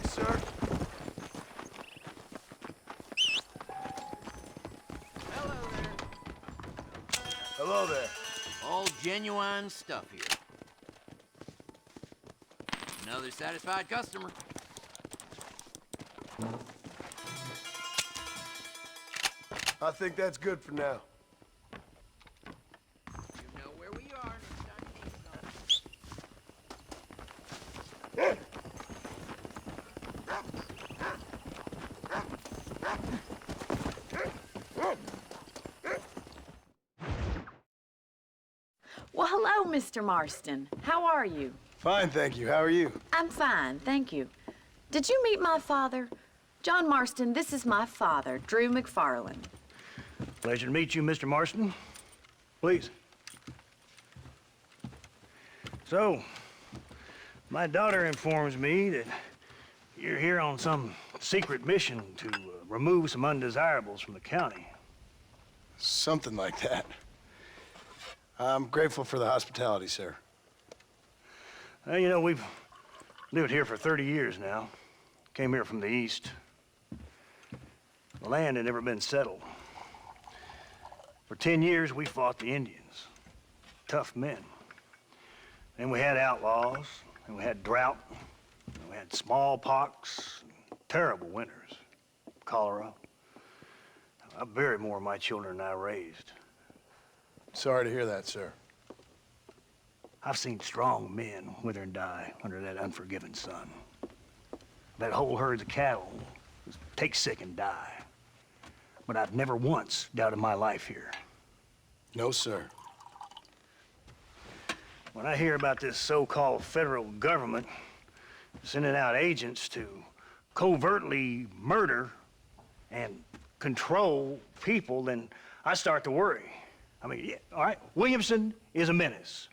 Thanks, sir. Hello there. Hello there. All genuine stuff here. Another satisfied customer. I think that's good for now. You know where we are next time you need Well, hello, Mr. Marston. How are you? Fine, thank you. How are you? I'm fine, thank you. Did you meet my father? John Marston, this is my father, Drew McFarland. Pleasure to meet you, Mr. Marston. Please. So, my daughter informs me that you're here on some secret mission to remove some undesirables from the county. Something like that. I'm grateful for the hospitality, sir. Well, you know, we've lived here for 30 years now. Came here from the east. The land had never been settled. For 10 years, we fought the Indians. Tough men. Then we had outlaws, and we had drought, and we had smallpox, and terrible winters, cholera. I buried more of my children than I raised. Sorry to hear that, sir. I've seen strong men wither and die under that unforgiving sun. That whole herds of cattle just take sick and die. But I've never once doubted my life here. No, sir. When I hear about this so-called federal government sending out agents to covertly murder and control people, then I start to worry. I mean, yeah, all right, Williamson is a menace,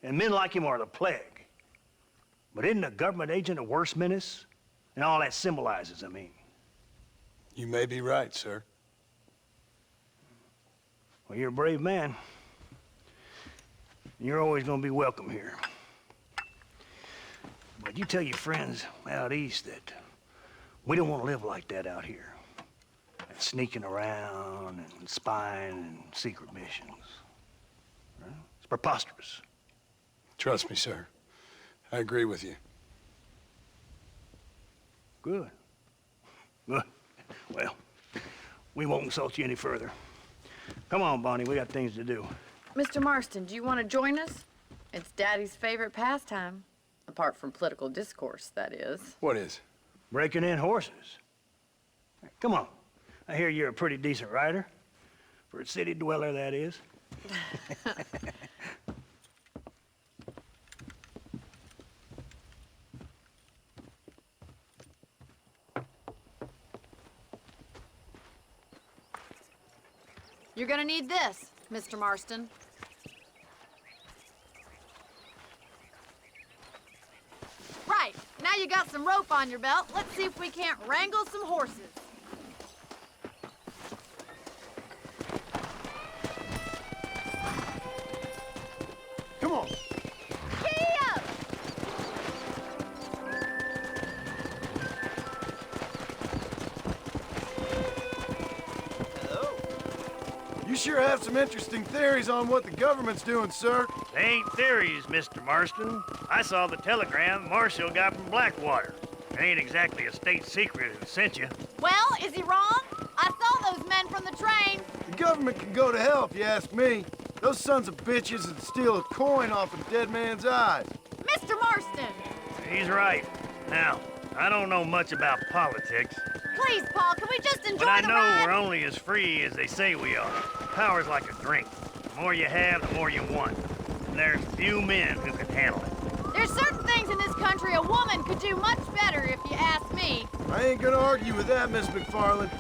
and men like him are the plague. But isn't a government agent a worse menace? And all that symbolizes, I mean. You may be right, sir. Well, you're a brave man. You're always gonna be welcome here. But you tell your friends out east that we don't want to live like that out here. Sneaking around and spying and secret missions. Right? It's preposterous. Trust me, sir. I agree with you. Good. Good. Well, we won't insult you any further. Come on, Bonnie, we got things to do. Mr. Marston, do you want to join us? It's Daddy's favorite pastime. Apart from political discourse, that is. What is? Breaking in horses. Come on. I hear you're a pretty decent rider. For a city dweller, that is. You're gonna need this, Mr. Marston. Right, now you got some rope on your belt. Let's see if we can't wrangle some horses. Come on. Giddy up! You sure have some interesting theories on what the government's doing, sir. They ain't theories, Mr. Marston. I saw the telegram Marshall got from Blackwater. It ain't exactly a state secret who sent you. Well, is he wrong? I saw those men from the train. The government can go to hell if you ask me. Those sons of bitches would steal a coin off a dead man's eyes. Mr. Marston! He's right. Now, I don't know much about politics, Please, Paul, can we just enjoy but I the know ride? we're only as free as they say we are. Power's like a drink. The more you have, the more you want. And there's few men who can handle it. There's certain things in this country a woman could do much better, if you ask me. I ain't gonna argue with that, Miss McFarland.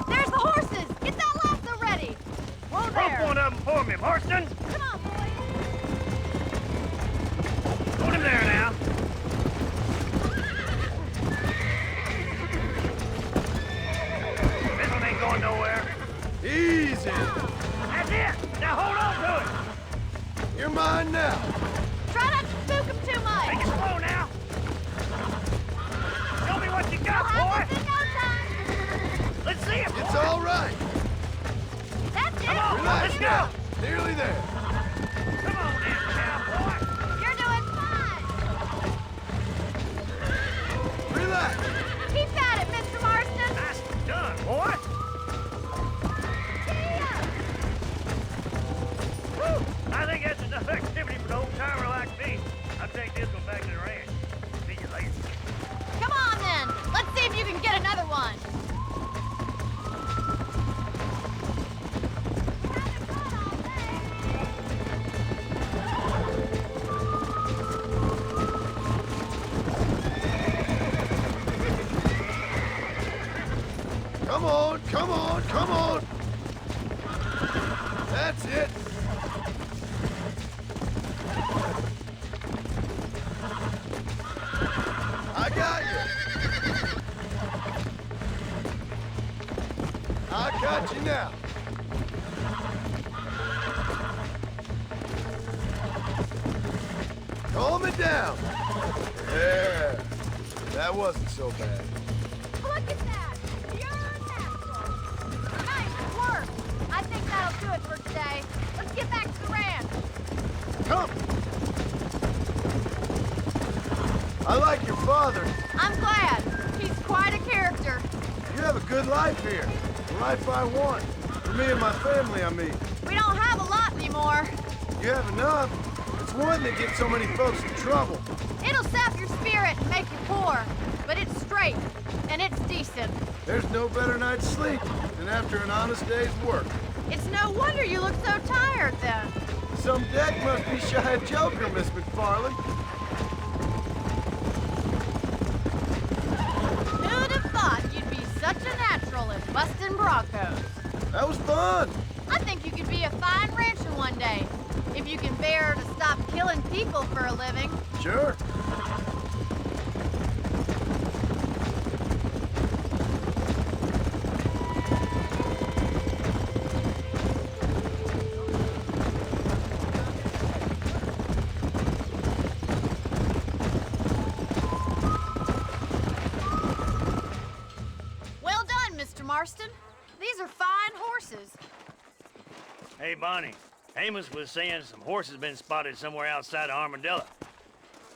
There's the horses! Get that lasso ready! Whoa Rope there! one of them for me, Marston! Come on, boys! Easy. That's it! Now hold on to it! You're mine now. Try not to spook him too much. Take it slow now! Show me what you got, boy! This in no time. Let's see it, boy! It's all right. That's it. Come on, Relax let's now. go! Nearly there. Come on now, cowboy! You're doing fine. Relax. Keep at it, Mr. Marston. Nicely done, boy! Whew! I think that's enough activity for an old-timer like me. I'll take this one back to the ranch. See you later. Come on then. Let's see if you can get another one. Come on, come on, come on. That's it. I got you. I got you now. Calm it down. There. That wasn't so bad. Look at that. Pure natural. Nice work. I think that'll do it for today. Let's get back to the ranch. Come. I like your father. I'm glad. He's quite a character. You have a good life here. The life I want. For me and my family, I mean. We don't have a lot anymore. You have enough. It's one that gets so many folks in trouble. It'll sap your spirit and make you poor. But it's straight. And it's decent. There's no better night's sleep than after an honest day's work. It's no wonder you look so tired then. Some deck must be shy of Joker, Miss McFarland. Who'd have thought you'd be such a natural at busting Broncos? That was fun. I think you could be a fine rancher one day. If you can bear to stop killing people for a living. Sure. Well done, Mr. Marston. These are fine horses. Hey, Bonnie. Amos was saying some horses been spotted somewhere outside of Armadillo.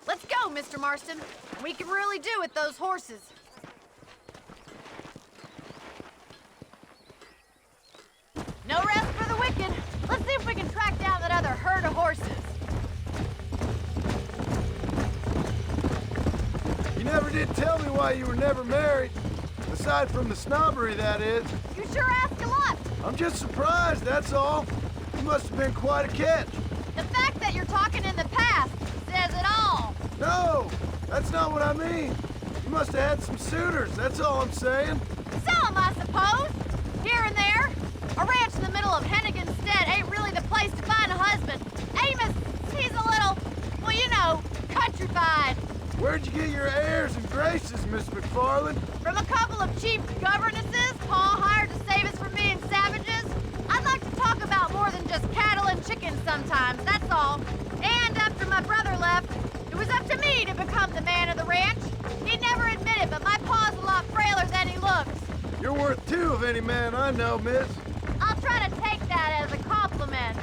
Let's go, Mr. Marston. We can really do with those horses. No rest for the wicked. Let's see if we can track down that other herd of horses. You never did tell me why you were never married. Aside from the snobbery, that is. You sure ask a lot. I'm just surprised, that's all. You must have been quite a catch. The fact that you're talking in the past says it all. No, that's not what I mean. You must have had some suitors, that's all I'm saying. Some, I suppose. Here and there. A ranch in the middle of Hennigan's Stead ain't really the place to find a husband. Amos, he's a little, well, you know, countrified. Where'd you get your airs and graces, Miss McFarland? From a couple of cheap governesses Pa hired to save us from being savages. I'd like to talk about more than just cattle and chickens sometimes, that's all. And after my brother left, it was up to me to become the man of the ranch. He'd never admit it, but my pa's a lot frailer than he looks. You're worth two of any man I know, miss. I'll try to take that as a compliment.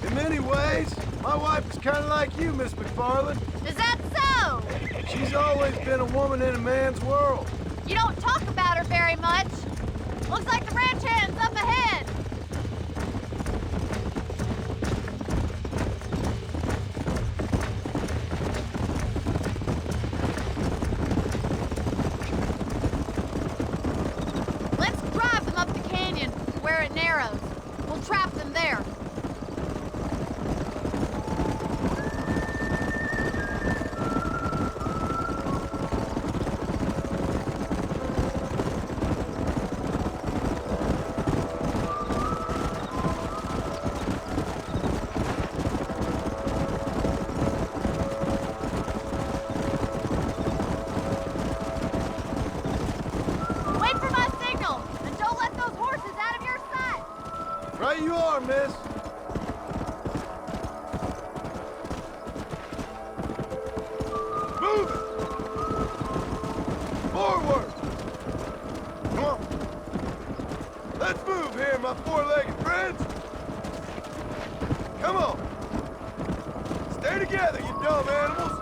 In many ways, my wife is kind of like you, Miss McFarland. Is that so? She's always been a woman in a man's world. You don't talk about her very much. Looks like the ranch hand's up ahead. Let's drive them up the canyon where it narrows. We'll trap them there. Wait Right you are, miss. Move it! Forward! Come on. Let's move here, my four-legged friends. Come on. Stay together, you dumb animals.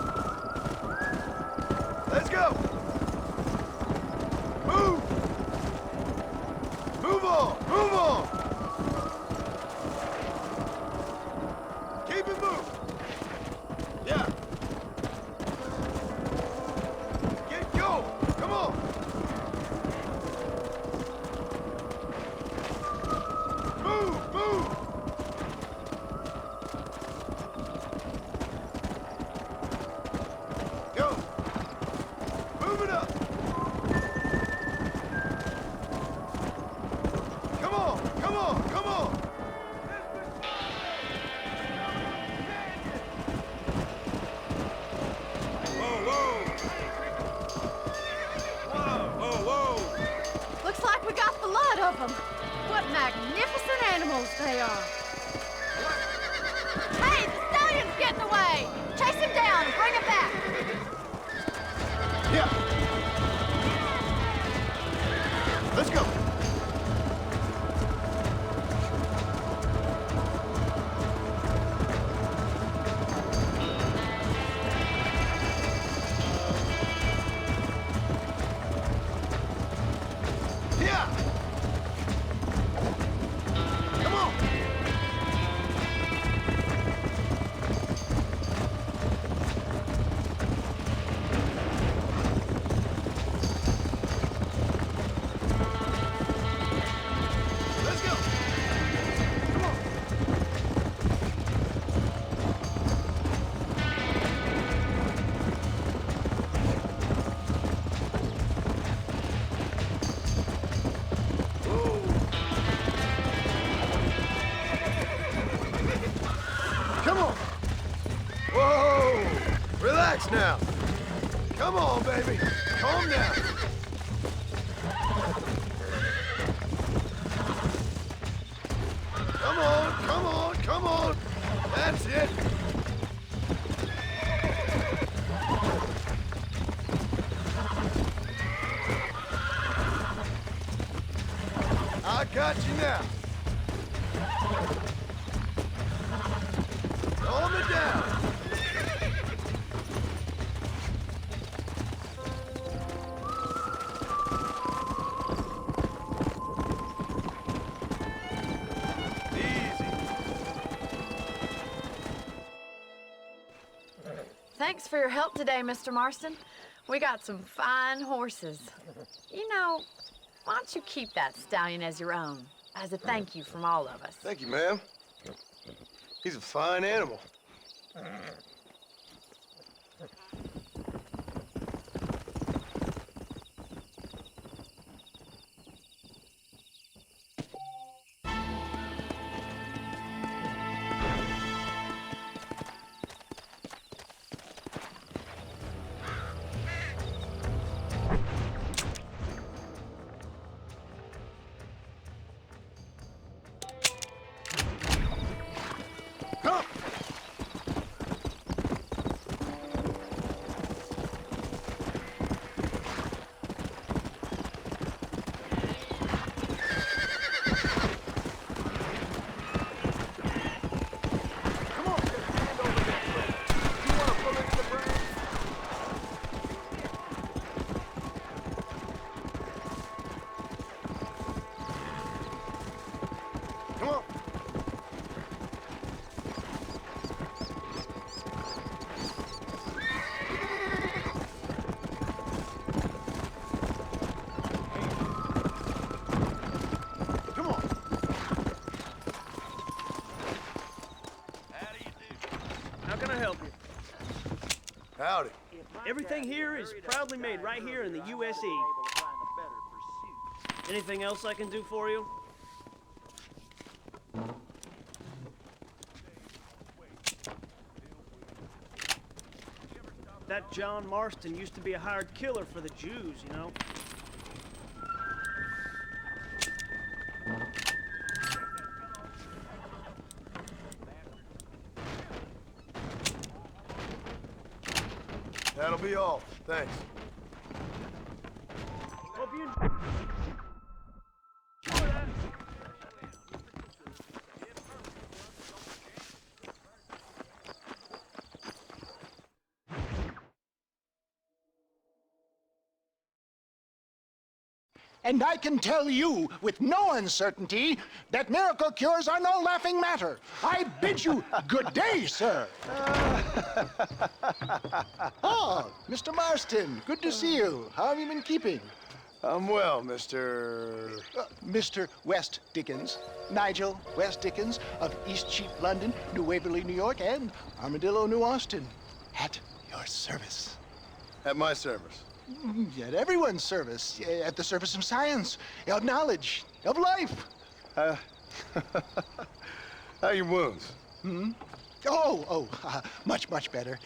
Let's go. Move. Move on. Move on. Keep it moving. Yeah. Get going. Come on. Move, move. Go. Move it up. Come on, come on, come on. Whoa, whoa. Whoa, whoa, whoa. Looks like we got the lot of them. What magnificent animals they are. Hey, the stallion's getting away. Chase him down and bring him back. Yeah. Let's go. Yeah. Come on. Let's go. Come on. Whoa. Come on. Whoa. Relax now. Come on, baby. Calm down. Come on, come on, come on. That's it. I got you now. Calm it down. Easy. Thanks for your help today, Mr. Marston. We got some fine horses. You know, why don't you keep that stallion as your own, as a thank you from all of us? Thank you, ma'am. He's a fine animal. Come! Come on, get a hand over that way. You want to pull into the brake? Come on. Come on. How can I help you? Howdy. Everything here is proudly made right here in the USA. Anything else I can do for you? That John Marston used to be a hired killer for the Jews, you know? be all. Thanks. Hope you And I can tell you with no uncertainty that miracle cures are no laughing matter. I bid you good day, sir. Oh, Mr. Marston, good to see you. How have you been keeping? I'm well, Mr. Mr. West Dickens, Nigel West Dickens of Eastcheap, London, New Waverly, New York, and Armadillo, New Austin. At your service. At my service. At everyone's service. At the service of science, of knowledge, of life. How are your wounds? Much, much better.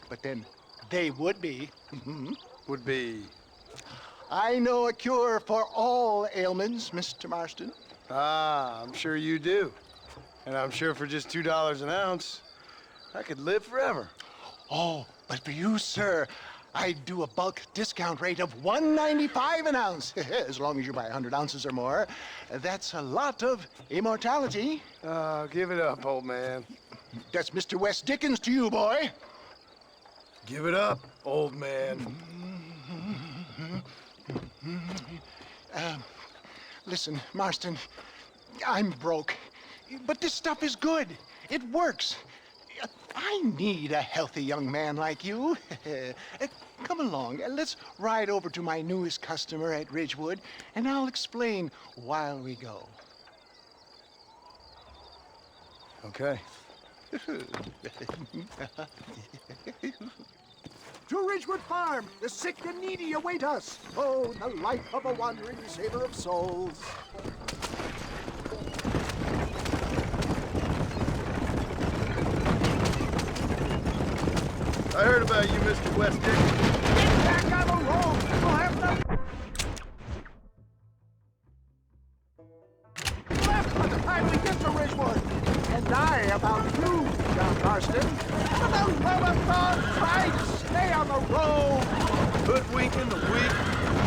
But then they would be. Would be... I know a cure for all ailments, Mr. Marston. Ah, I'm sure you do. And I'm sure for just $2 an ounce, I could live forever. Oh, but for you, sir, I'd do a bulk discount rate of $1.95 an ounce, as long as you buy 100 ounces or more. That's a lot of immortality. Give it up, old man. That's Mr. West Dickens to you, boy. Give it up, old man. Listen, Marston, I'm broke, but this stuff is good. It works. I need a healthy young man like you. Come along, let's ride over to my newest customer at Ridgewood, and I'll explain while we go. Okay. To Ridgewood Farm, the sick and needy await us. Oh, the life of a wandering saver of souls. I heard about you, Mr. West Dickens. Get back on the road! We'll have no... Left by the time we get to Ridgewood. And I about you, John Marston. For the love of God, try to stay on the road. Hoodwinking the weak,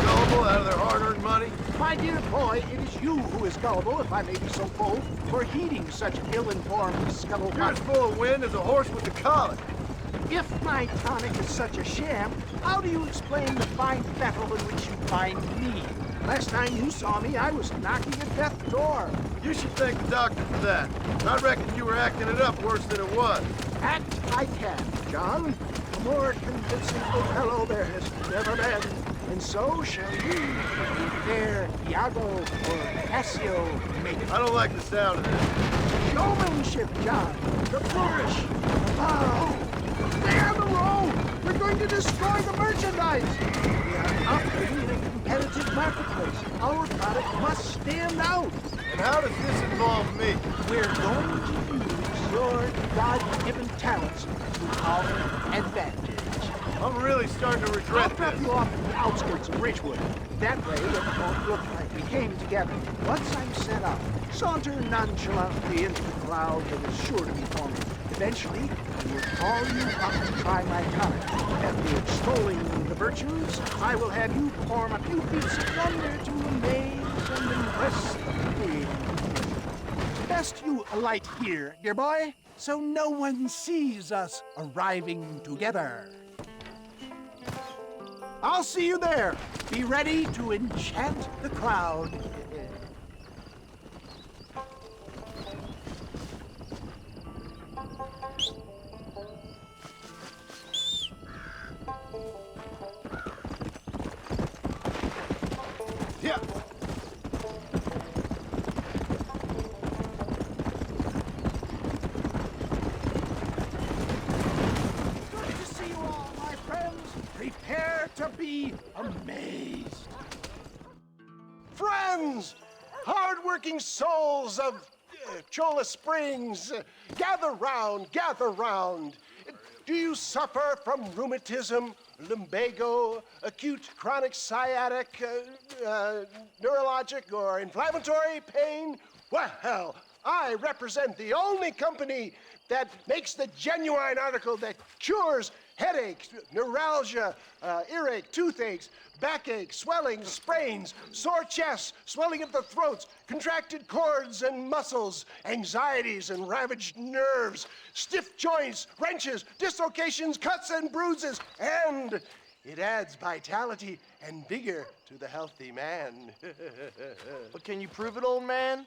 gullible out of their hard-earned money. My dear boy, it is you who is gullible, if I may be so bold, for heeding such ill-informed scuttle. You're as full of wind as a horse with the colic. If my tonic is such a sham, how do you explain the fine battle in which you find me? Last time you saw me, I was knocking at death's door. You should thank the doctor for that. I reckon you were acting it up worse than it was. Act I can, John. A more convincing Othello there has never been. And so shall you. There, Iago or Cassio make it. I don't like the sound of this. Showmanship, John. The flourish. The bow. Stay on the road. We're going to destroy the merchandise. We are operating in a competitive marketplace. Our product must stand out. And how does this involve me? We're going to use your God-given talents to our advantage. I'm really starting to I'll regret drop this. you off at the outskirts of Ridgewood. That way it won't look like we came together. Once I'm set up, saunter nonchalantly into the crowd that is sure to be forming. Eventually, I will call you up to try my tonic. After extolling the virtues, I will have you perform a few feats of wonder to amaze and impress the queen. Best you alight here, dear boy, so no one sees us arriving together. I'll see you there. Be ready to enchant the crowd. Yeah. Good to see you all, my friends. Prepare to be amazed. Friends, hard-working souls of Cholla Springs, gather round, gather round. Do you suffer from rheumatism, lumbago, acute chronic sciatic, neurologic, or inflammatory pain? Well, I represent the only company that makes the genuine article that cures headaches, neuralgia, earache, toothaches, backache, swelling, sprains, sore chests, swelling of the throats, contracted cords and muscles, anxieties and ravaged nerves, stiff joints, wrenches, dislocations, cuts and bruises, and it adds vitality and vigor to the healthy man. But can you prove it, old man?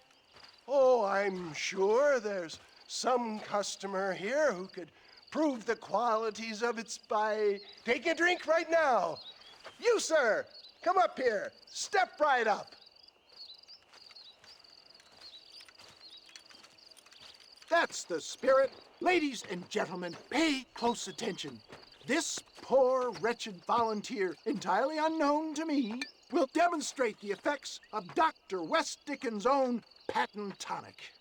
Oh, I'm sure there's some customer here who could prove the qualities of it by taking a drink right now. You, sir, come up here. Step right up. That's the spirit. Ladies and gentlemen, pay close attention. This poor, wretched volunteer, entirely unknown to me, will demonstrate the effects of Dr. West Dickens' own patent tonic.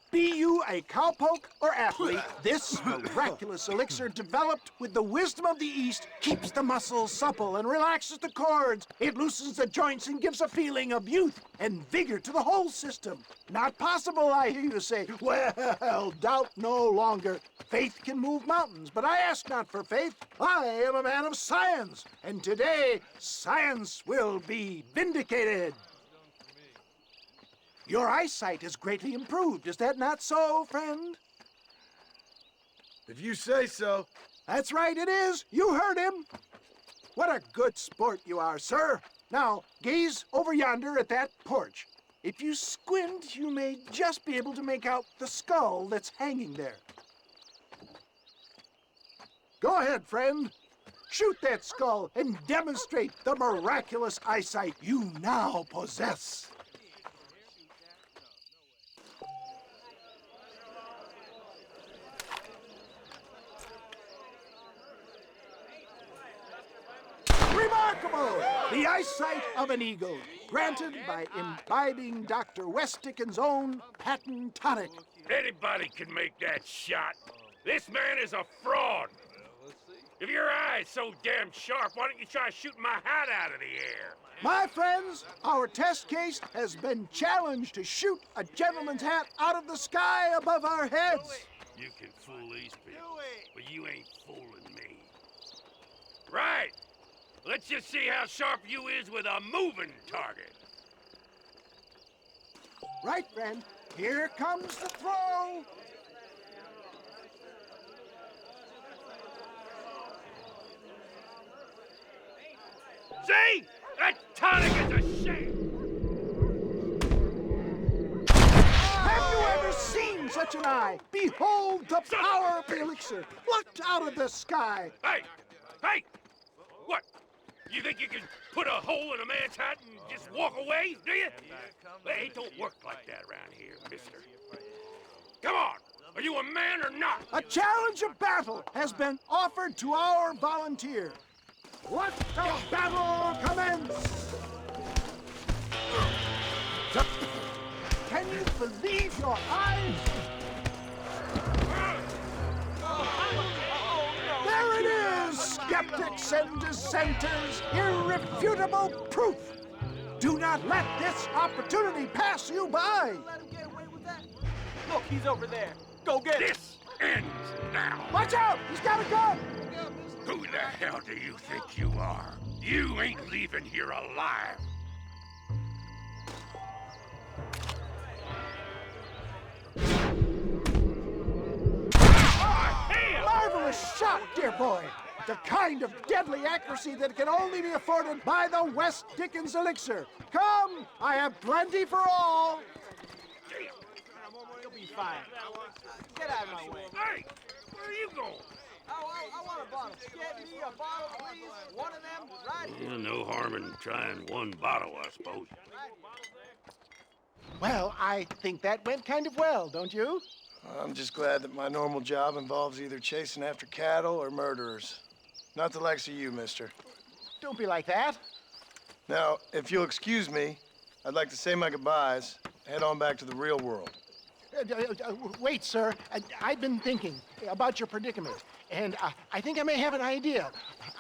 Be you a cowpoke or athlete, this miraculous elixir developed with the wisdom of the East keeps the muscles supple and relaxes the cords. It loosens the joints and gives a feeling of youth and vigor to the whole system. Not possible, I hear you say. Well, doubt no longer. Faith can move mountains, but I ask not for faith. I am a man of science, and today science will be vindicated. Your eyesight has greatly improved. Is that not so, friend? If you say so. That's right, it is. You heard him. What a good sport you are, sir. Now, gaze over yonder at that porch. If you squint, you may just be able to make out the skull that's hanging there. Go ahead, friend. Shoot that skull and demonstrate the miraculous eyesight you now possess. Remarkable! The eyesight of an eagle, granted by imbibing Dr. West Dickens' own patent tonic. Anybody can make that shot. This man is a fraud. If your eye's so damn sharp, why don't you try shooting my hat out of the air? My friends, our test case has been challenged to shoot a gentleman's hat out of the sky above our heads. You can fool these people, but you ain't fooling me. Right. Let's just see how sharp you is with a moving target. Right, friend. Here comes the throw. See? That tonic is a shame! Have you ever seen such an eye? Behold the power of the elixir, plucked out of the sky. Hey! Hey! What? You think you can put a hole in a man's hat and just walk away, do you? Hey, it don't work like that around here, mister. Come on! Are you a man or not? A challenge of battle has been offered to our volunteer. Let the battle commence! Can you believe your eyes? There it is, skeptics and dissenters, irrefutable proof. Do not let this opportunity pass you by. Let him get away with that? Look, he's over there. Go get him. This ends now. Watch out, he's got a gun. Who the hell do you think you are? You ain't leaving here alive. Marvelous shot, dear boy. The kind of deadly accuracy that can only be afforded by the West Dickens elixir. Come, I have plenty for all. You'll be fine. Get out of my way. Hey, where are you going? I want a bottle. Get me a bottle, please. One of them right here. No harm in trying one bottle, I suppose. Well, I think that went kind of well, don't you? I'm just glad that my normal job involves either chasing after cattle or murderers. Not the likes of you, mister. Don't be like that. Now, if you'll excuse me, I'd like to say my goodbyes, head on back to the real world. Wait, sir. I've been thinking about your predicament, and I think I may have an idea.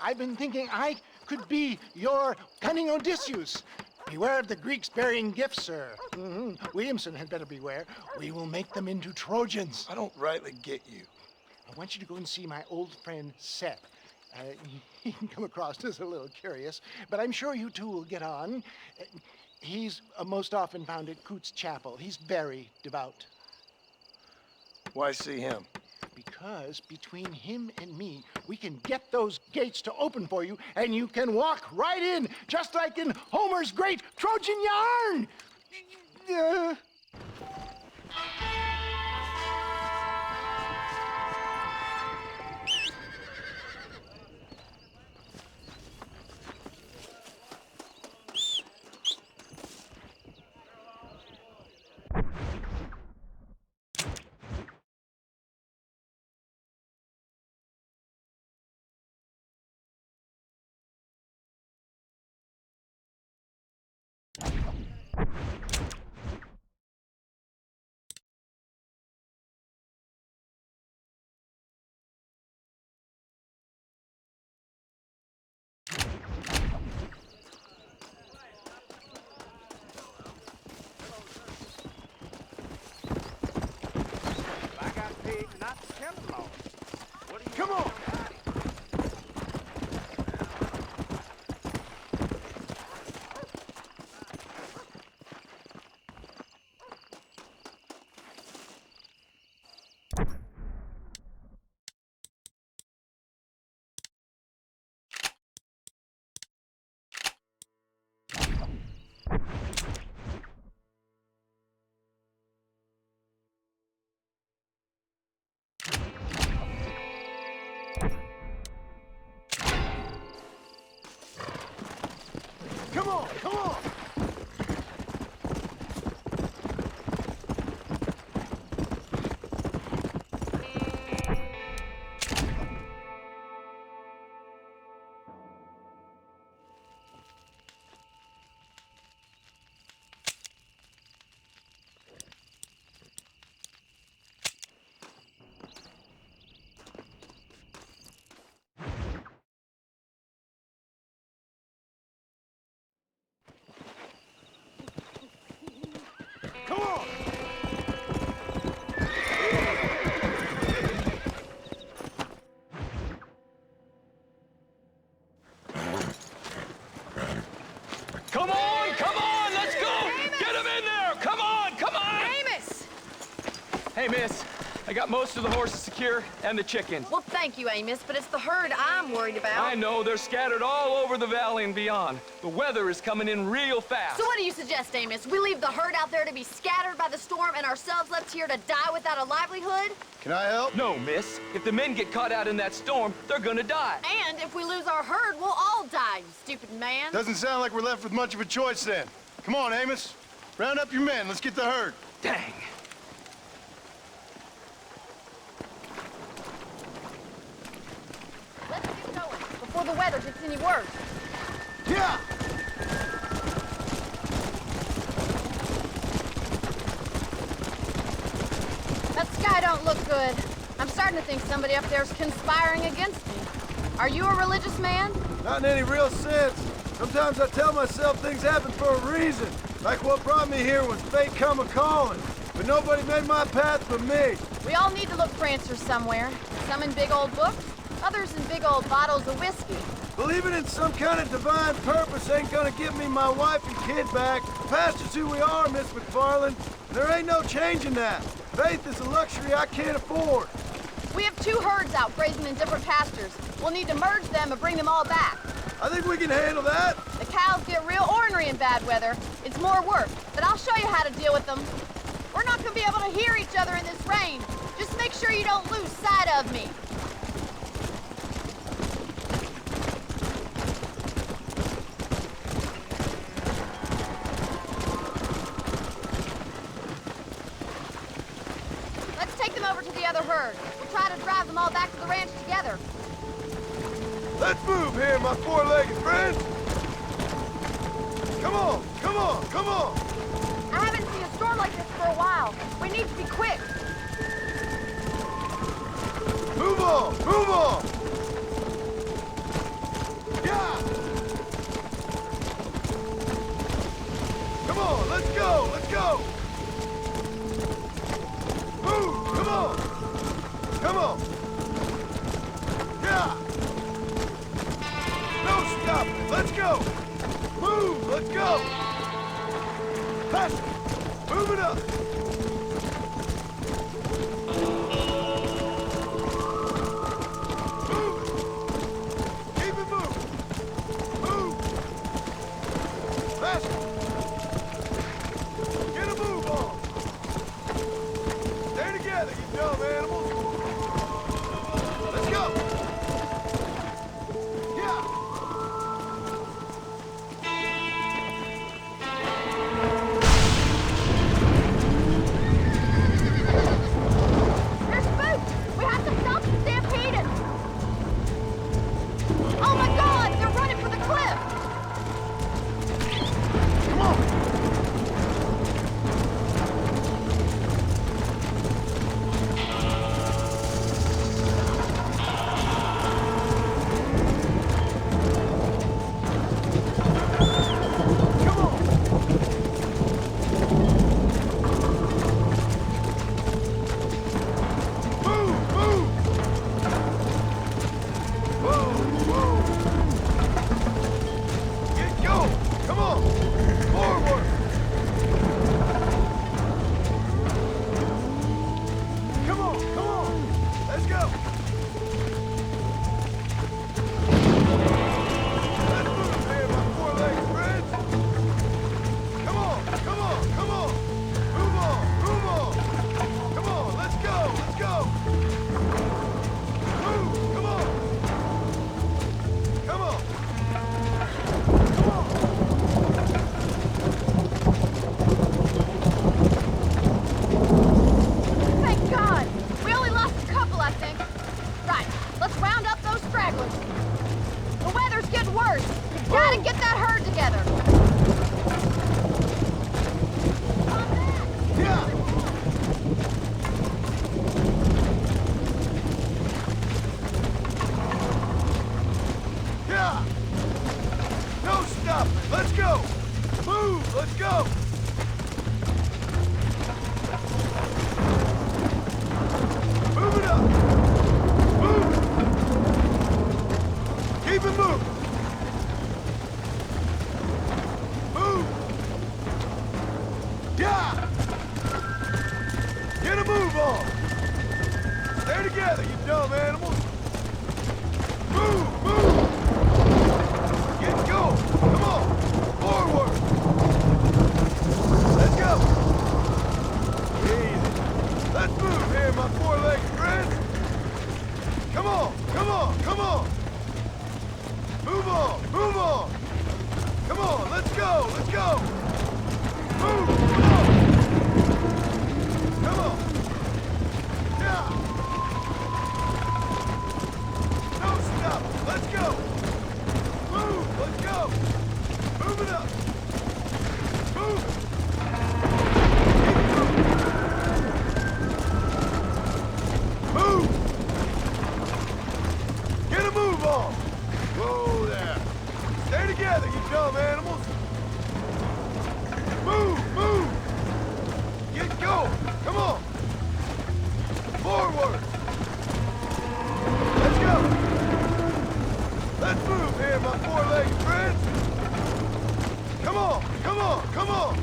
I've been thinking I could be your cunning Odysseus. Beware of the Greeks bearing gifts, sir. Williamson had better beware. We will make them into Trojans. I don't rightly get you. I want you to go and see my old friend Seth. He can come across as a little curious, but I'm sure you two will get on. He's most often found at Coots Chapel. He's very devout. Why see him? Because between him and me, we can get those gates to open for you, and you can walk right in, just like in Homer's great Trojan yarn! I got paid not to tell them all. What do you Come on! Come on, come on! Come on! Come on, let's go! Get him in there! Come on! Amos! Hey, miss, I got most of the horses secure and the chickens. Well, thank you, Amos, but it's the herd I'm worried about. I know, they're scattered all over the valley and beyond. The weather is coming in real fast. So what do you suggest, Amos? We leave the herd out there to be scattered by the storm and ourselves left here to die without a livelihood? Can I help? No, miss. If the men get caught out in that storm, they're gonna die. And if we lose our herd, we'll all die, you stupid man. Doesn't sound like we're left with much of a choice then. Come on, Amos. Round up your men. Let's get the herd. Dang. Let's get going before the weather gets any worse. Yeah! That sky don't look good. I'm starting to think somebody up there's conspiring against me. Are you a religious man? Not in any real sense. Sometimes I tell myself things happen for a reason. Like what brought me here when fate come a-calling. But nobody made my path but me. We all need to look for answers somewhere. Some in big old books, others in big old bottles of whiskey. Believing in some kind of divine purpose ain't gonna give me my wife and kid back. The past is who we are, Miss McFarland. There ain't no changing that. Faith is a luxury I can't afford. We have 2 herds out grazing in different pastures. We'll need to merge them and bring them all back. I think we can handle that. The cows get real ornery in bad weather. It's more work, but I'll show you how to deal with them. We're not gonna be able to hear each other in this rain. Just make sure you don't lose sight of me. Let's take them over to the other herd. We'll try to drive them all back to the ranch together. Let's move here, my four-legged friend. Come on, come on, come on. I haven't seen a storm like this for a while. We need to be quick. Move on, move on. Yeah. Come on, let's go, let's go. Move, come on. Come on. Yeah! No stop! Let's go! Move! Let's go! Pass it! Move it up! Move it! Keep it moving! Move! Pass it! Get a move on! Stay together, you dumb animals! Let's go! Yeah! There's spooks! We have to stop the stampeding! Oh my God! They're running for the cliff! Come on! Come on! Move! Move! Move! Move! Get going! Come on! Forward! Come on! Come on! Let's go! Let's move here, my four-legged friends! Come on! Come on! Come on! Move on! Move on! Come on! Let's go! Let's go! Move! Come on! Come on! Come on! Thank God! We only lost a couple, I think. Right, let's round up those stragglers. The weather's getting worse. We've got to get that herd together. Yeah! Yeah! No stop! Let's go! Move! Let's go! Move it up! Move! Keep it moving! Move! Yeah! Get a move on! Stay together, you dumb animals! Move! Move! Get going! Come on! Forward! Let's go! Easy. Let's move here, my four-legged friends! Come on! Come on! Come on! Move on! Move on! Come on! Let's go! Let's go! Move! Come on! Come on! Yeah! No stop! Let's go! Move! Let's go! Move it up! Move it! Keep moving! Move! Get a move on! Whoa there! Stay together, you dumb animals! Move! Move! Get going! Come on! Forward! Let's go! Let's move here, my four-legged friends! Come on! Come on! Come on!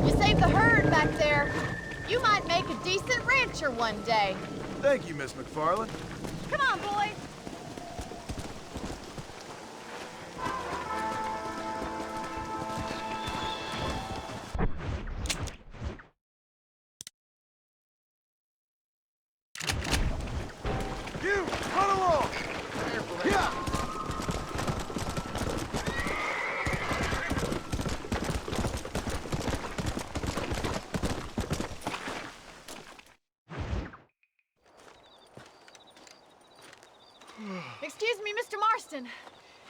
You saved the herd back there. You might make a decent rancher one day. Thank you, Miss McFarland. Come on, boys. You! Run along! Yeah! Excuse me, Mr. Marston.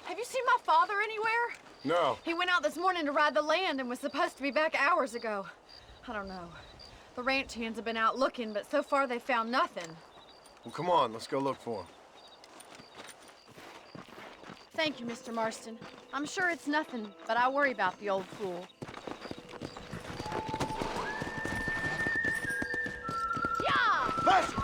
Have you seen my father anywhere? No. He went out this morning to ride the land and was supposed to be back hours ago. I don't know. The ranch hands have been out looking, but so far they found nothing. Well, come on, let's go look for him. Thank you, Mr. Marston. I'm sure it's nothing, but I worry about the old fool. Yeah! Faster!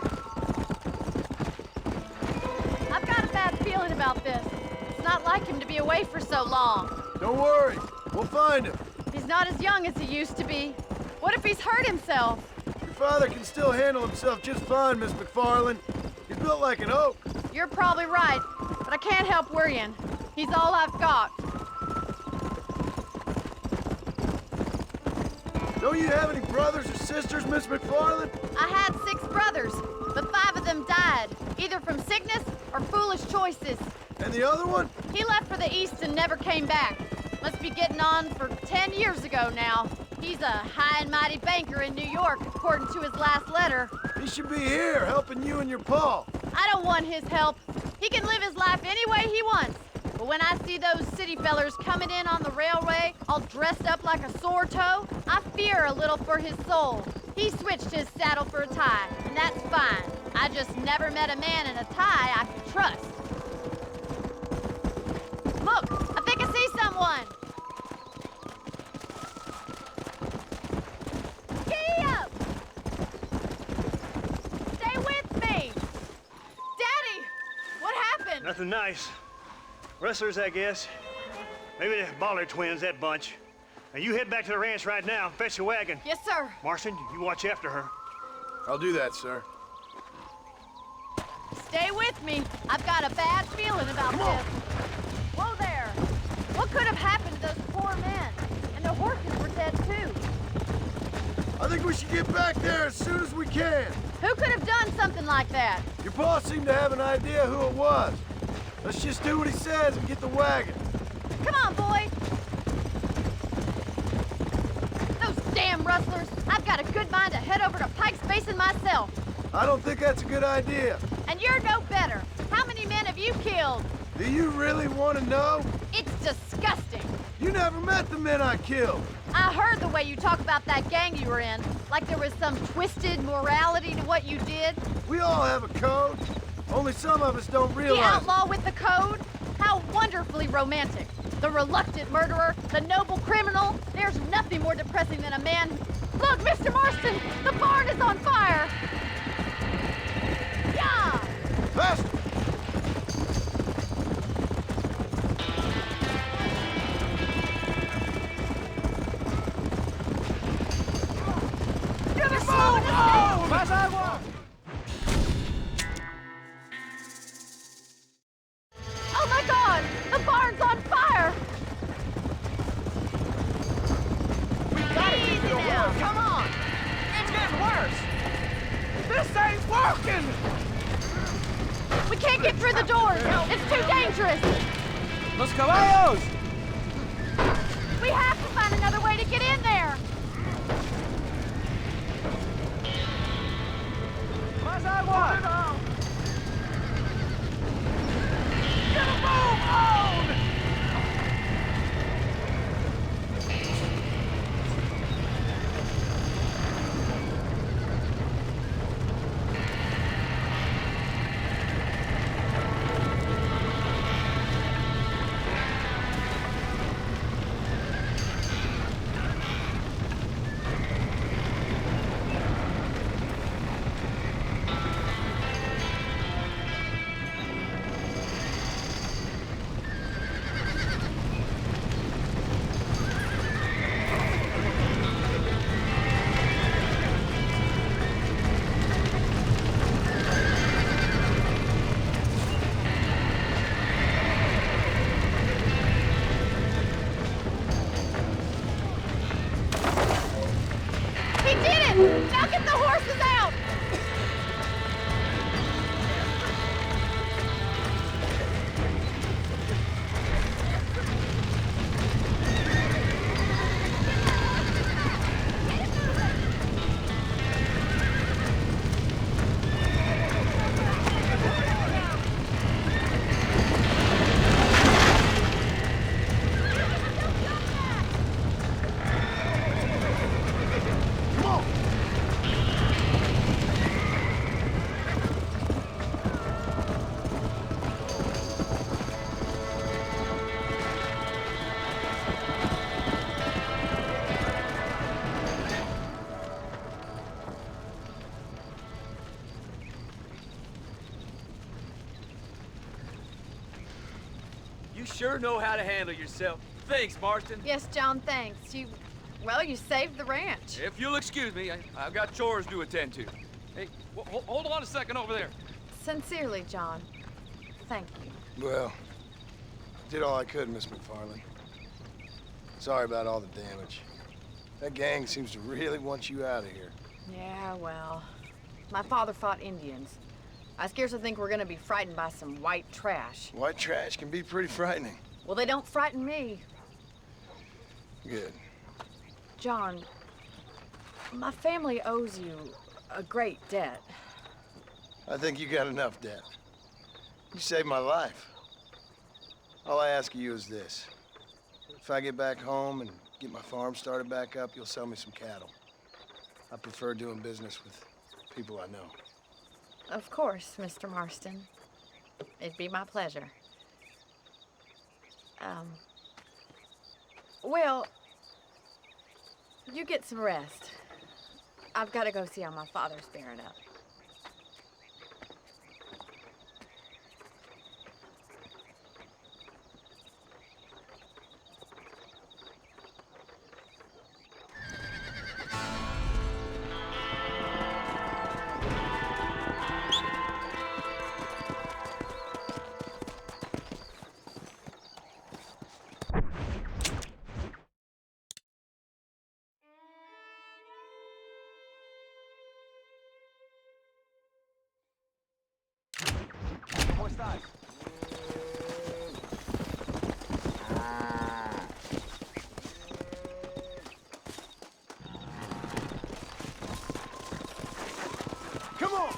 I've got a bad feeling about this. It's not like him to be away for so long. Don't worry. We'll find him. He's not as young as he used to be. What if he's hurt himself? Your father can still handle himself just fine, Miss McFarland. He's built like an oak. You're probably right, but I can't help worrying. He's all I've got. Don't you have any brothers or sisters, Miss McFarland? I had 6 brothers, but 5 of them died, either from sickness or foolish choices. And the other one? He left for the East and never came back. Must be getting on for 10 years ago now. He's a high and mighty banker in New York, according to his last letter. He should be here, helping you and your pa. I don't want his help. He can live his life any way he wants. But when I see those city fellers coming in on the railway, all dressed up like a sore toe, I fear a little for his soul. He switched his saddle for a tie, and that's fine. I just never met a man in a tie I could trust. Look, I think I see someone. Giddy up! Stay with me! Daddy! What happened? Nothing nice. Rustlers, I guess. Maybe the Bollard twins, that bunch. Now you head back to the ranch right now and fetch the wagon. Yes, sir. Marston, you watch after her. I'll do that, sir. Stay with me. I've got a bad feeling about this. Whoa there. What could have happened to those poor men? And the horses were dead too. I think we should get back there as soon as we can. Who could have done something like that? Your boss seemed to have an idea who it was. Let's just do what he says and get the wagon. Come on, boy. Those damn rustlers. I've got a good mind to head over to Pike's Basin myself. I don't think that's a good idea. And you're no better. How many men have you killed? Do you really want to know? It's disgusting. You never met the men I killed. I heard the way you talk about that gang you were in, like there was some twisted morality to what you did. We all have a code. Only some of us don't realize. The outlaw with the code? How wonderfully romantic. The reluctant murderer, the noble criminal. There's nothing more depressing than a man. Look, Mr. Marston, the barn is on fire. Yeah! Faster! You're slowing us down. Oh my God! The barn's on fire! Easy now. Come on! It's getting worse! This ain't working! We can't get through the doors. It's too dangerous. Los caballos! We have to find another way to get in there. Más agua! Get a move on! You sure know how to handle yourself. Thanks, Marston. Yes, John, thanks. Well, you saved the ranch. If you'll excuse me, I've got chores to attend to. Hey, hold on a second over there. Sincerely, John. Thank you. Well, did all I could, Miss McFarland. Sorry about all the damage. That gang seems to really want you out of here. Yeah, well, my father fought Indians. I scarcely think we're gonna be frightened by some white trash. White trash can be pretty frightening. Well, they don't frighten me. Good. John, my family owes you a great debt. I think you got enough debt. You saved my life. All I ask of you is this. If I get back home and get my farm started back up, you'll sell me some cattle. I prefer doing business with people I know. Of course, Mr. Marston. It'd be my pleasure. Well, you get some rest. I've got to go see how my father's bearing up. ¿Cómo estás? Come on!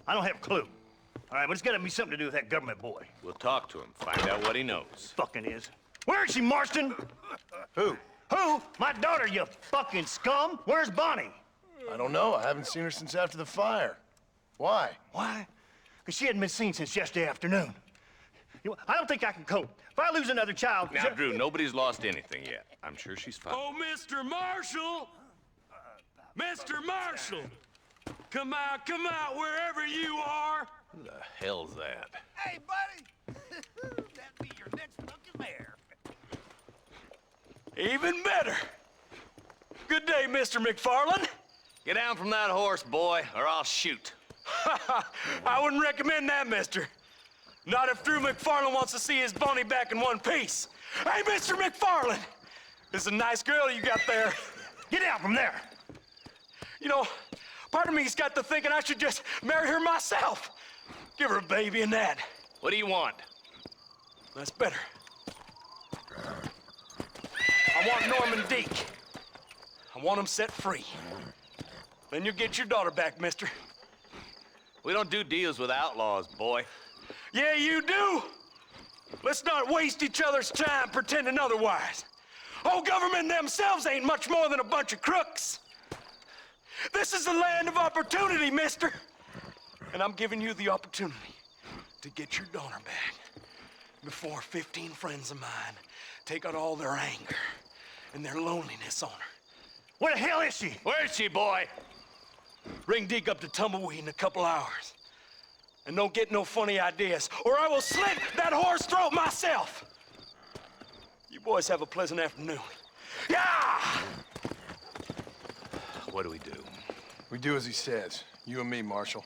I don't have a clue. All right, but it's gotta be something to do with that government boy. We'll talk to him, find out what he knows. Fucking is. Where is she, Marston? Who? Who? My daughter, you fucking scum. Where's Bonnie? I don't know. I haven't seen her since after the fire. Why? Why? Because she hadn't been seen since yesterday afternoon. You know, I don't think I can cope. If I lose another child... Now, Drew, nobody's lost anything yet. I'm sure she's fine. Oh, Mr. Marshall! Mr. Marshall! Come out, wherever you are! Who the hell's that? Hey, buddy! That'd be your next looking mare. Even better! Good day, Mr. McFarland. Get down from that horse, boy, or I'll shoot. I wouldn't recommend that, mister. Not if Drew McFarland wants to see his Bonnie back in one piece. Hey, Mr. McFarland! This is a nice girl you got there. Get out from there! You know, part of me's got to thinking I should just marry her myself. Give her a baby and that. What do you want? That's better. I want Norman Deek. I want him set free. Then you'll get your daughter back, mister. We don't do deals with outlaws, boy. Yeah, you do! Let's not waste each other's time pretending otherwise. Oh, government themselves ain't much more than a bunch of crooks. This is the land of opportunity, mister. And I'm giving you the opportunity to get your daughter back before 15 friends of mine take out all their anger and their loneliness on her. Where the hell is she? Where is she, boy? Ring Deke up to Tumbleweed in a couple hours. And don't get no funny ideas, or I will slit that horse throat myself. You boys have a pleasant afternoon. Yeah! What do we do? We do as he says. You and me, Marshal.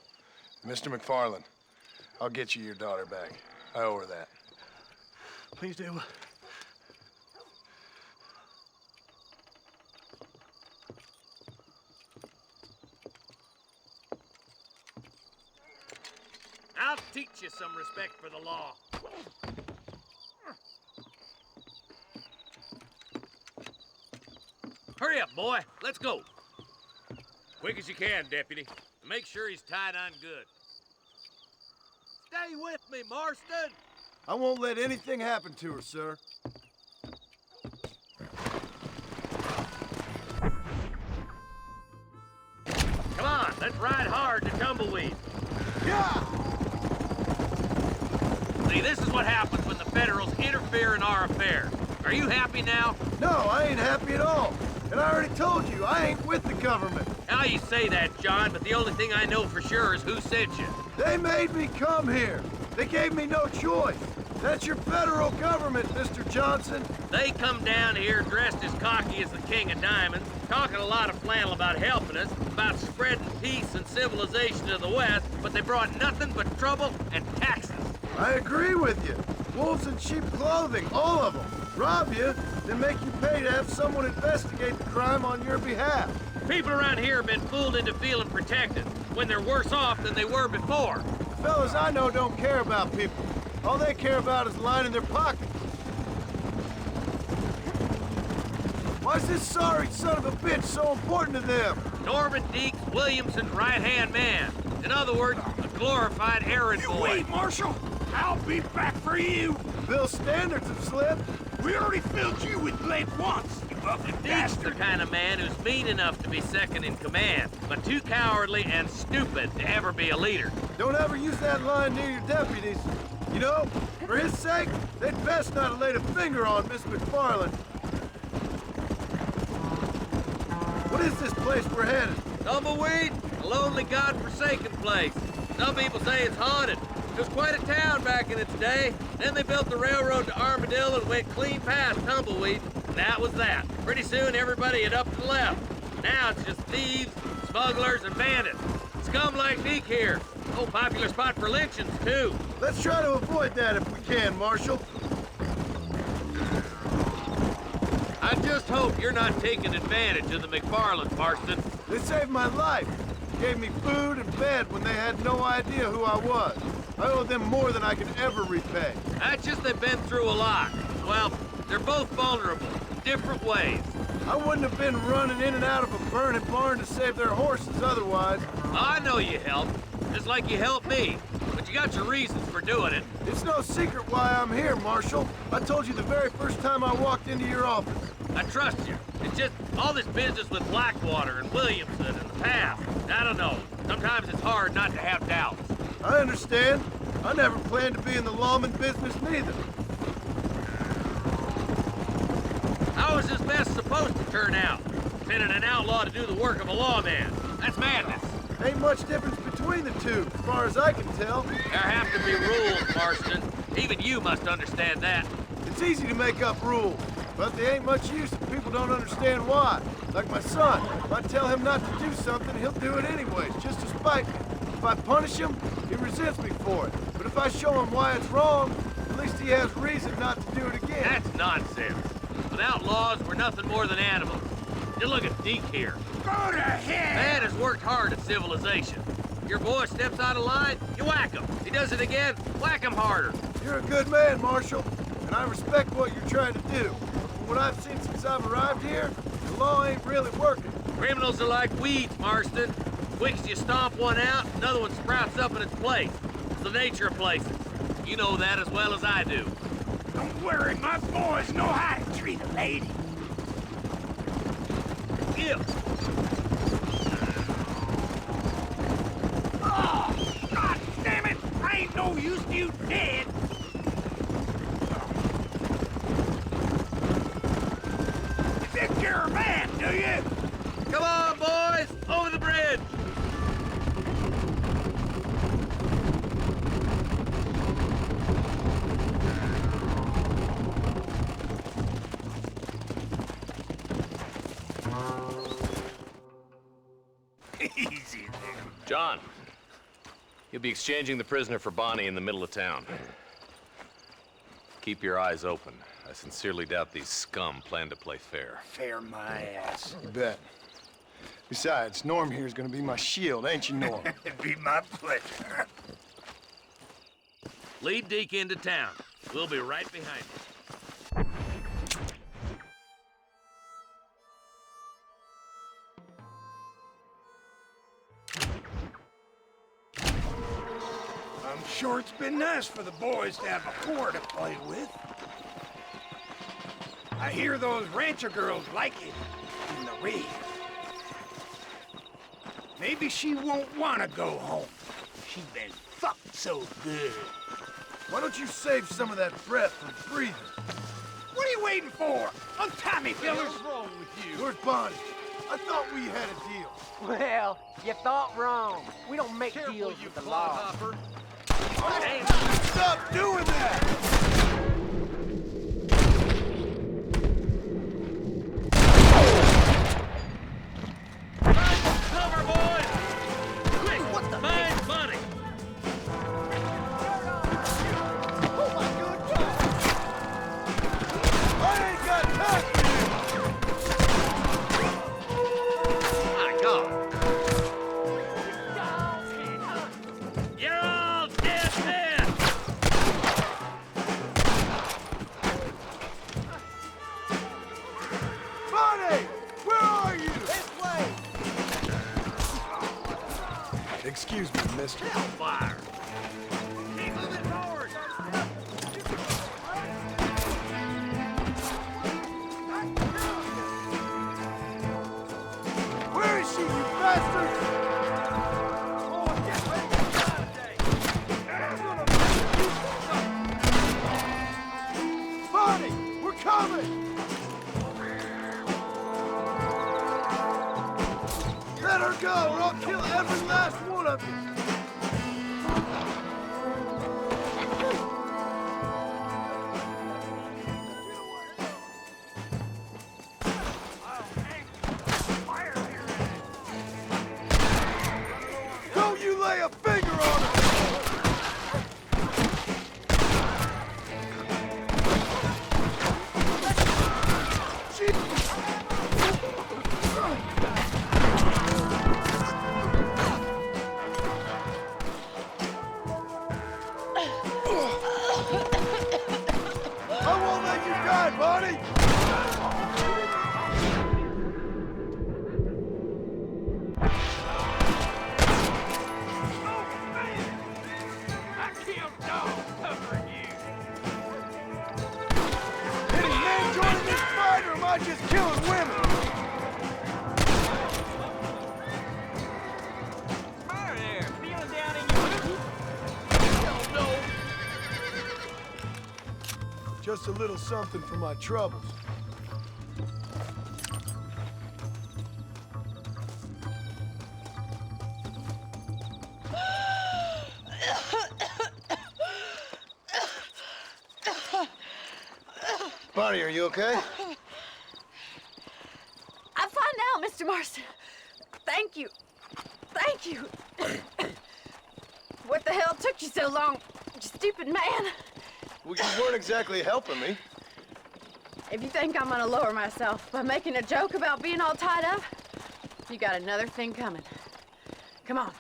Mr. McFarland, I'll get you your daughter back. I owe her that. Please do. I'll teach you some respect for the law. Hurry up, boy. Let's go. Quick as you can, Deputy. And make sure he's tied on good. Stay with me, Marston. I won't let anything happen to her, sir. Come on, let's ride hard to Tumbleweed. Yeah! See, this is what happens when the Federals interfere in our affairs. Are you happy now? No, I ain't happy at all. And I already told you, I ain't with the government. Now you say that, John, but the only thing I know for sure is who sent you. They made me come here. They gave me no choice. That's your federal government, Mr. Johnson. They come down here dressed as cocky as the King of Diamonds, talking a lot of flannel about helping us, about spreading peace and civilization to the West, but they brought nothing but trouble and taxes. I agree with you. Wolves in sheep clothing, all of them. Rob you, then make you pay to have someone investigate the crime on your behalf. People around here have been fooled into feeling protected, when they're worse off than they were before. The fellas I know don't care about people. All they care about is lining their pockets. Why's this sorry son of a bitch so important to them? Norman Deeks Williamson's right-hand man. In other words, a glorified errand boy. wait, Marshal! I'll be back for you! Bill's standards have slipped. We already filled you with lead once, you ugly bastard! Deeks the kind of man who's mean enough to be second in command, but too cowardly and stupid to ever be a leader. Don't ever use that line near your deputies. You know, for his sake, they'd best not have laid a finger on Miss McFarland. What is this place we're headed? Tumbleweed, a lonely, god-forsaken place. Some people say it's haunted. It was quite a town back in its day. Then they built the railroad to Armadillo and went clean past Tumbleweed. And that was that. Pretty soon everybody had up and left. Now it's just thieves, smugglers, and bandits. Scum like Deke here. Oh, popular spot for lynchings, too. Let's try to avoid that if we can, Marshal. I just hope you're not taking advantage of the McFarlands, Marston. They saved my life. Gave me food and bed when they had no idea who I was. I owe them more than I can ever repay. That's just they've been through a lot. Well, they're both vulnerable in different ways. I wouldn't have been running in and out of a burning barn to save their horses otherwise. I know you helped, just like you helped me. But you got your reasons for doing it. It's no secret why I'm here, Marshal. I told you the very first time I walked into your office. I trust you. It's just all this business with Blackwater and Williamson and the past. I don't know. Sometimes it's hard not to have doubts. I understand. I never planned to be in the lawman business neither. How is this mess supposed to turn out? Sending an outlaw to do the work of a lawman. That's madness. Ain't much difference between the two, as far as I can tell. There have to be rules, Marston. Even you must understand that. It's easy to make up rules, but they ain't much use if people don't understand why. Like my son. If I tell him not to do something, he'll do it anyways, just to spite me. If I punish him, he resents me for it. But if I show him why it's wrong, at least he has reason not to do it again. That's nonsense. With outlaws, we're nothing more than animals. You look at Deke here. Go to hell! Man has worked hard at civilization. Your boy steps out of line, you whack him. He does it again, whack him harder. You're a good man, Marshal, and I respect what you're trying to do. From what I've seen since I've arrived here, the law ain't really working. Criminals are like weeds, Marston. Quick as you stomp one out, another one sprouts up in its place. It's the nature of places. You know that as well as I do. Don't worry, my boys know how to treat a lady. Give. Oh, God damn it! I ain't no use to you dead. You think you're a man, do you? Come on, boys! Over the bridge! Easy there. John, you'll be exchanging the prisoner for Bonnie in the middle of town. Keep your eyes open. I sincerely doubt these scum plan to play fair. Fair my ass. You bet. Besides, Norm here's gonna be my shield, ain't you, Norm? It'd be my pleasure. Lead Deke into town. We'll be right behind you. I'm sure it's been nice for the boys to have a whore to play with. I hear those rancher girls like it in the rear. Maybe she won't want to go home. She's been fucked so good. Why don't you save some of that breath for breathing? What are you waiting for? Untie me, fellas. What's wrong with you? Where's Bonnie? I thought we had a deal. Well, you thought wrong. We don't make deals with the law. Hey, stop doing that! Cover, boys! Quick, what's the find money? Oh my good God! I ain't got time for My God! You're all dead men! Bonnie! Where are you? This way! Excuse me, mister. Hellfire! Keep moving forward. Where is she, you bastards? Bonnie, we're coming! Let her go, or I'll kill every last one of you! Don't you lay a finger on her! I won't let you die, Bonnie! Just a little something for my troubles. Bonnie, are you okay? I'm fine now, Mr. Marston. Thank you. Thank you. What the hell took you so long, you stupid man? Well, you weren't exactly helping me. If you think I'm gonna lower myself by making a joke about being all tied up, you got another thing coming. Come on.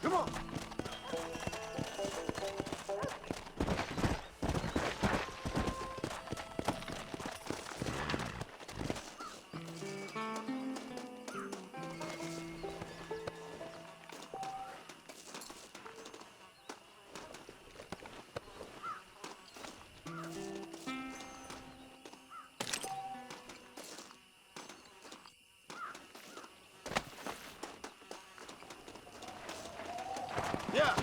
Come on. Yeah.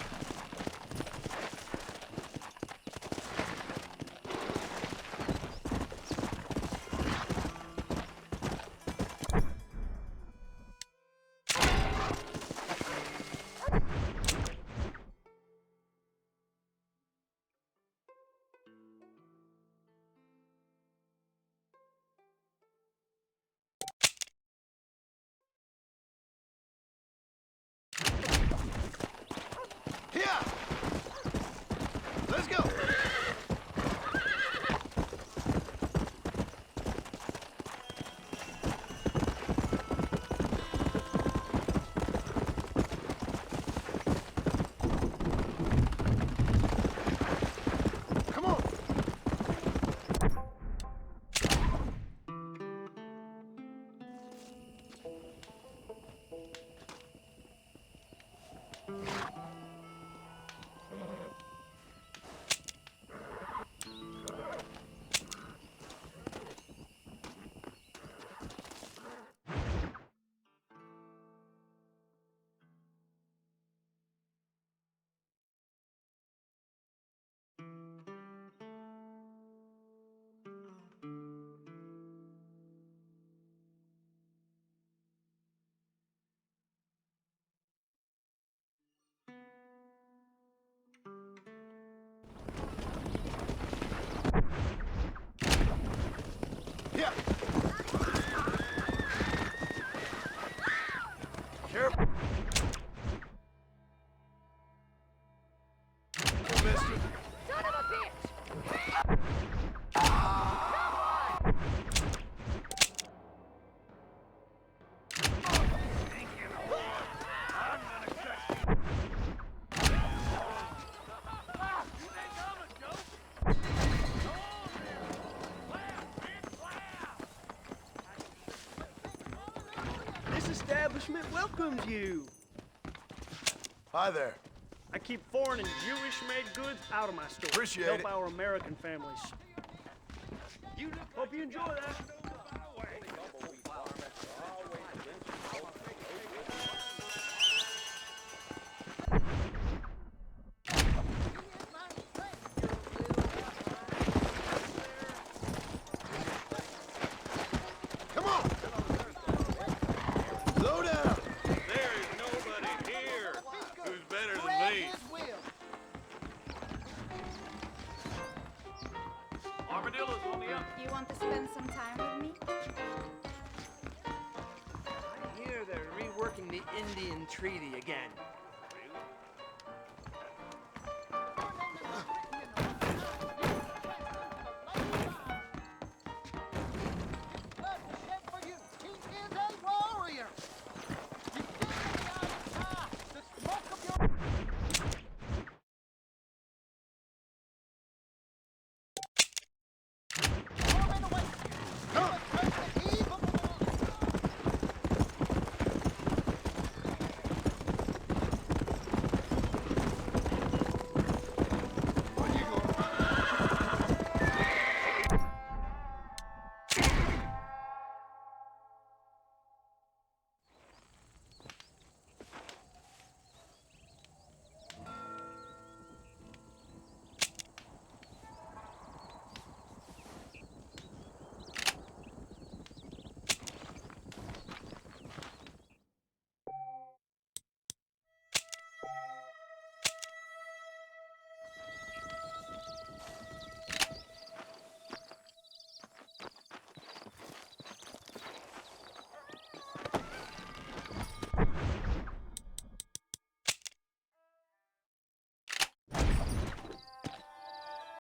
Yeah. Let's go. Come on. Yeah. Careful. Mister. Son of a bitch! This establishment welcomes you. Hi there. I keep foreign and Jewish-made goods out of my store. Appreciate Help it. our American families. Hope you enjoy that. Come on. Slow down. There is nobody here who's better than me. Armadillo's on the up. You want to spend some time with me? I hear they're reworking the Indian Treaty again.